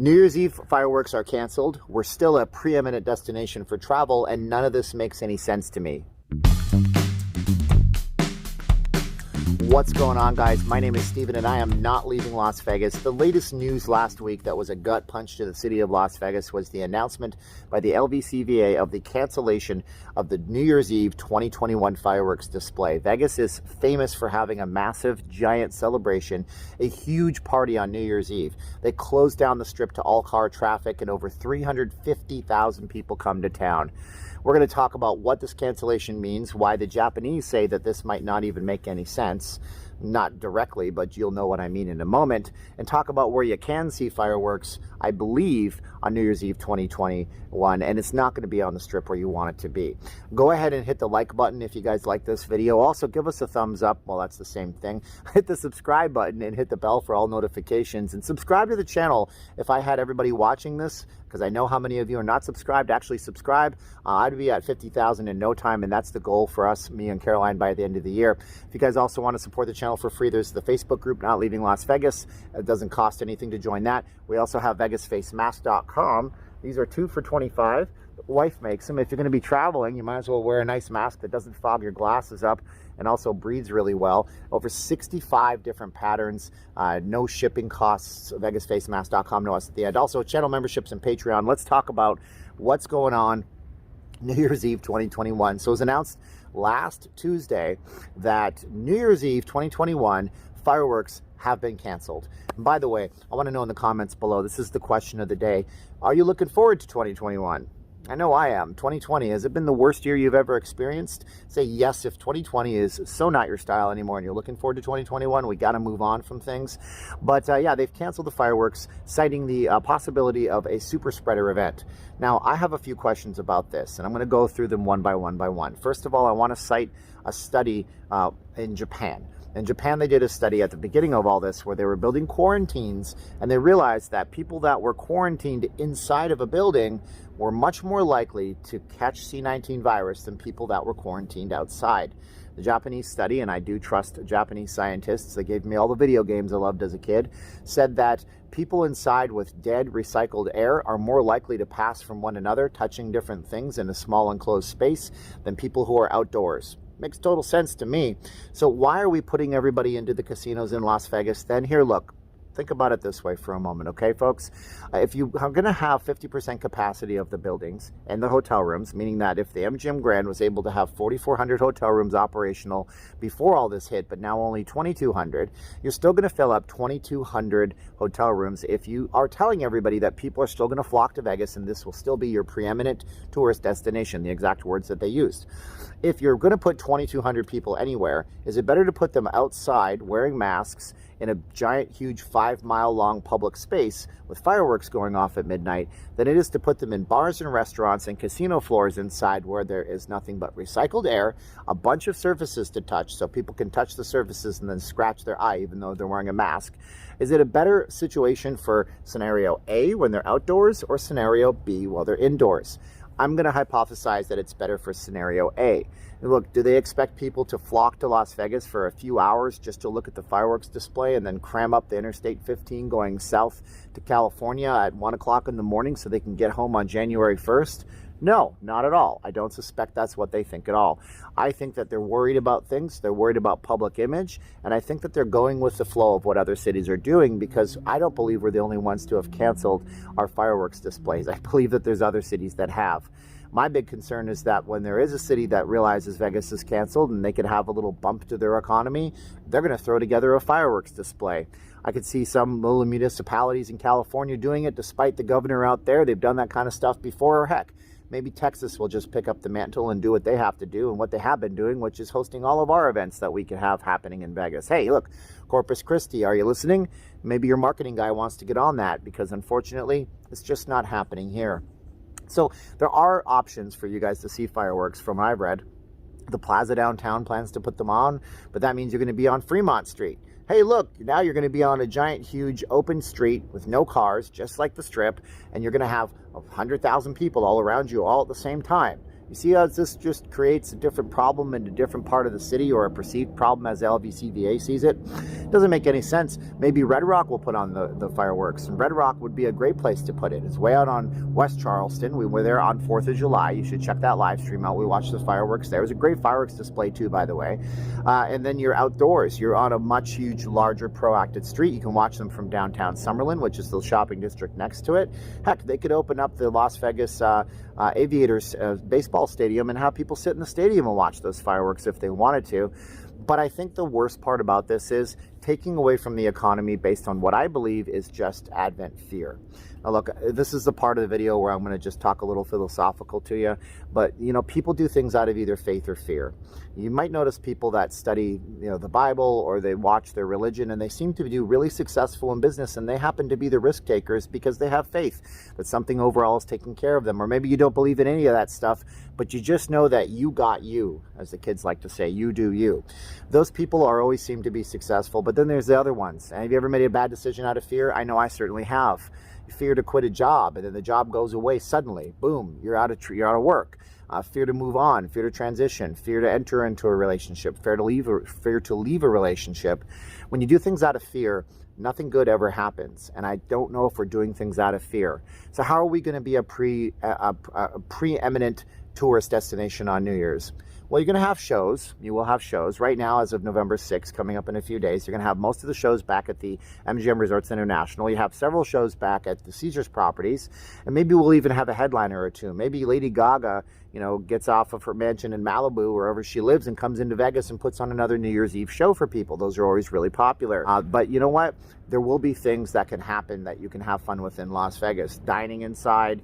New Year's Eve fireworks are canceled. We're still a preeminent destination for travel, and none of this makes any sense to me. What's going on, guys? My name is Steven, and I am not leaving Las Vegas. The latest news last week that was a gut punch to the city of Las Vegas was the announcement by the LVCVA of the cancellation of the New Year's Eve 2021 fireworks display. Vegas is famous for having a massive, giant celebration, a huge party on New Year's Eve. They closed down the strip to all car traffic, and over 350,000 people come to town. We're going to talk about what this cancellation means, why the Japanese say that this might not even make any sense. Not directly, but you'll know what I mean in a moment, and talk about where you can see fireworks, I believe, on New Year's Eve 2021, and it's not going to be on the strip where you want it to be. Go ahead and hit the like button if you guys like this video. Also, give us a thumbs up. Well, that's the same thing. Hit the subscribe button and hit the bell for all notifications, and subscribe to the channel. If I had everybody watching this, because I know how many of you are not subscribed, actually subscribe, I'd be at 50,000 in no time, and that's the goal for us, me and Caroline, by the end of the year. If you guys also want to support the channel for free, there's the Facebook group, Not Leaving Las Vegas. It doesn't cost anything to join that. We also have VegasFaceMask.com. These are 2 for $25. The wife makes them. If you're going to be traveling, you might as well wear a nice mask that doesn't fog your glasses up and also breathes really well. Over 65 different patterns, no shipping costs, VegasFaceMask.com, no S at the end. Also, channel memberships and Patreon. Let's talk about what's going on New Year's Eve 2021. So it was announced last Tuesday that New Year's Eve 2021 fireworks have been canceled. And by the way, I want to know in the comments below, this is the question of the day, are you looking forward to 2021? I know I am. 2020, has it been the worst year you've ever experienced? Say yes if 2020 is so not your style anymore and you're looking forward to 2021. We got to move on from things. But yeah, they've canceled the fireworks, citing the possibility of a super spreader event. Now, I have a few questions about this, and I'm going to go through them one by one. First of all, I want to cite a study in Japan. In Japan, they did a study at the beginning of all this where they were building quarantines, and they realized that people that were quarantined inside of a building were much more likely to catch C-19 virus than people that were quarantined outside. The Japanese study, and I do trust Japanese scientists, they gave me all the video games I loved as a kid, said that people inside with dead recycled air are more likely to pass from one another, touching different things in a small enclosed space, than people who are outdoors. Makes total sense to me. So why are we putting everybody into the casinos in Las Vegas then? Here, look, think about it this way for a moment, okay, folks? If you are going to have 50% capacity of the buildings and the hotel rooms, meaning that if the MGM Grand was able to have 4,400 hotel rooms operational before all this hit, but now only 2,200, you're still going to fill up 2,200 hotel rooms if you are telling everybody that people are still going to flock to Vegas and this will still be your preeminent tourist destination, the exact words that they used. If you're going to put 2,200 people anywhere, is it better to put them outside wearing masks in a giant, huge 5-mile-long public space with fireworks going off at midnight than it is to put them in bars and restaurants and casino floors inside where there is nothing but recycled air, a bunch of surfaces to touch so people can touch the surfaces and then scratch their eye even though they're wearing a mask? Is it a better situation for scenario A when they're outdoors or scenario B while they're indoors? I'm going to hypothesize that it's better for scenario A. And look, do they expect people to flock to Las Vegas for a few hours just to look at the fireworks display and then cram up the Interstate 15 going south to California at 1 o'clock in the morning so they can get home on January 1st? No, not at all. I don't suspect that's what they think at all. I think that they're worried about things. They're worried about public image. And I think that they're going with the flow of what other cities are doing, because I don't believe we're the only ones to have canceled our fireworks displays. I believe that there's other cities that have. My big concern is that when there is a city that realizes Vegas is canceled and they could have a little bump to their economy, they're going to throw together a fireworks display. I could see some little municipalities in California doing it despite the governor out there. They've done that kind of stuff before, or heck, maybe Texas will just pick up the mantle and do what they have to do and what they have been doing, which is hosting all of our events that we can have happening in Vegas. Hey, look, Corpus Christi, are you listening? Maybe your marketing guy wants to get on that, because unfortunately, it's just not happening here. So there are options for you guys to see fireworks from what I've read. The Plaza downtown plans to put them on, but that means you're going to be on Fremont Street. Hey, look, now you're going to be on a giant, huge open street with no cars, just like the Strip, and you're going to have 100,000 people all around you all at the same time. You see how this just creates a different problem in a different part of the city, or a perceived problem as the LVCVA sees it? It doesn't make any sense. Maybe Red Rock will put on the fireworks, and Red Rock would be a great place to put it. It's way out on West Charleston. We were there on 4th of July. You should check that live stream out. We watched the fireworks there. It was a great fireworks display too, by the way. And then you're outdoors. You're on a much larger proactive street. You can watch them from downtown Summerlin, which is the shopping district next to it. Heck, they could open up the Las Vegas Aviators baseball stadium and have people sit in the stadium and watch those fireworks if they wanted to. But I think the worst part about this is taking away from the economy based on what I believe is just Advent fear. Now look, this is the part of the video where I'm going to just talk a little philosophical to you, but you know, people do things out of either faith or fear. You might notice people that study, the Bible, or they watch their religion, and they seem to do really successful in business, and they happen to be the risk takers because they have faith that something overall is taking care of them. Or maybe you don't believe in any of that stuff, but you just know that you got you, as the kids like to say, you do you. Those people always seem to be successful, but then there's the other ones. And have you ever made a bad decision out of fear? I know I certainly have. You fear to quit a job, and then the job goes away suddenly. Boom, you're out of work. Fear to move on, fear to transition, fear to enter into a relationship, fear to leave a relationship. When you do things out of fear, nothing good ever happens. And I don't know if we're doing things out of fear. So how are we going to be a preeminent tourist destination on New Year's? Well, you're going to have shows. You will have shows. Right now, as of November 6th, coming up in a few days, you're going to have most of the shows back at the MGM Resorts International. You have several shows back at the Caesars properties, and maybe we'll even have a headliner or two. Maybe Lady Gaga, gets off of her mansion in Malibu, wherever she lives, and comes into Vegas and puts on another New Year's Eve show for people. Those are always really popular. But you know what? There will be things that can happen that you can have fun with in Las Vegas. Dining inside,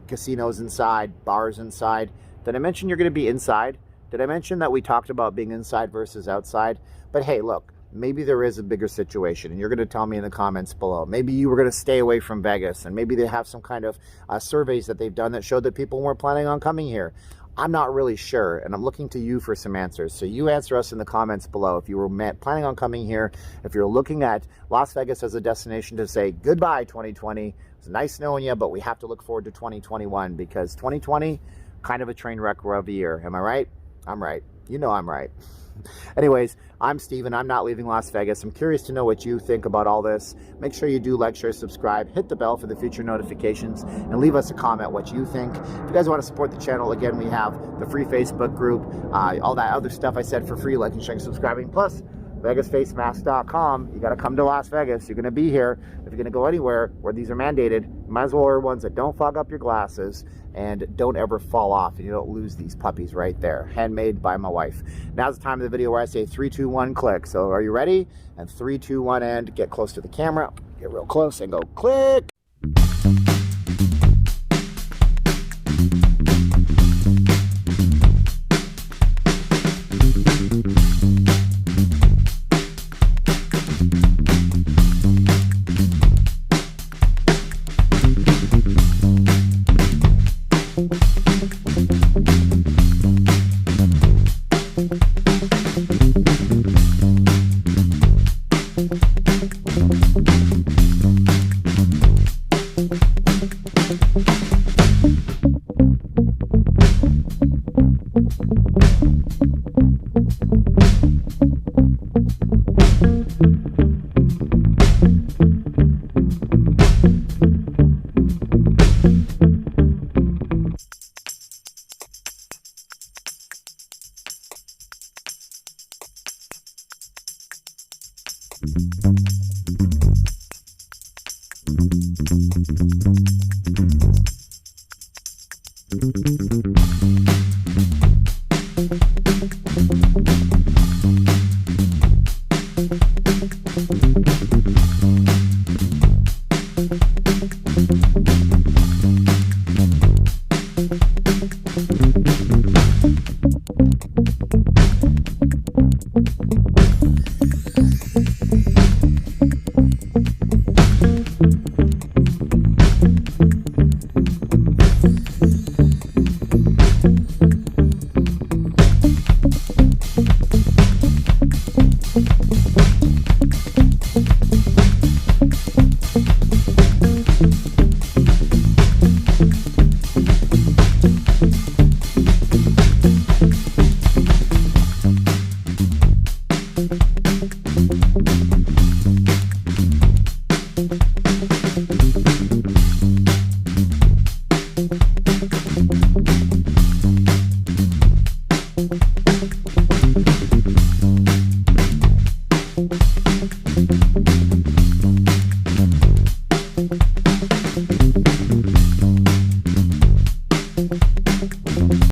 casinos inside, bars inside. Did I mention you're going to be inside? Did I mention that we talked about being inside versus outside? But hey, look, maybe there is a bigger situation, and you're going to tell me in the comments below. Maybe you were going to stay away from Vegas, and maybe they have some kind of surveys that they've done that showed that people weren't planning on coming here. I'm not really sure, and I'm looking to you for some answers. So you answer us in the comments below. If you were planning on coming here, if you're looking at Las Vegas as a destination to say goodbye 2020, it's nice knowing you, but we have to look forward to 2021, because 2020, kind of a train wreck of a year. Am I right? I'm right. You know I'm right. Anyways, I'm Steven. I'm not leaving Las Vegas. I'm curious to know what you think about all this. Make sure you do like, share, subscribe, hit the bell for the future notifications, and leave us a comment what you think. If you guys want to support the channel, again, we have the free Facebook group, all that other stuff I said for free, liking, sharing, subscribing, plus VegasFaceMask.com. You got to come to Las Vegas. You're going to be here. If you're going to go anywhere where these are mandated, you might as well wear ones that don't fog up your glasses and don't ever fall off, and you don't lose these puppies right there. Handmade by my wife. Now's the time of the video where I say 3, 2, 1, click. So are you ready? And 3, 2, 1, and get close to the camera. Get real close and go click.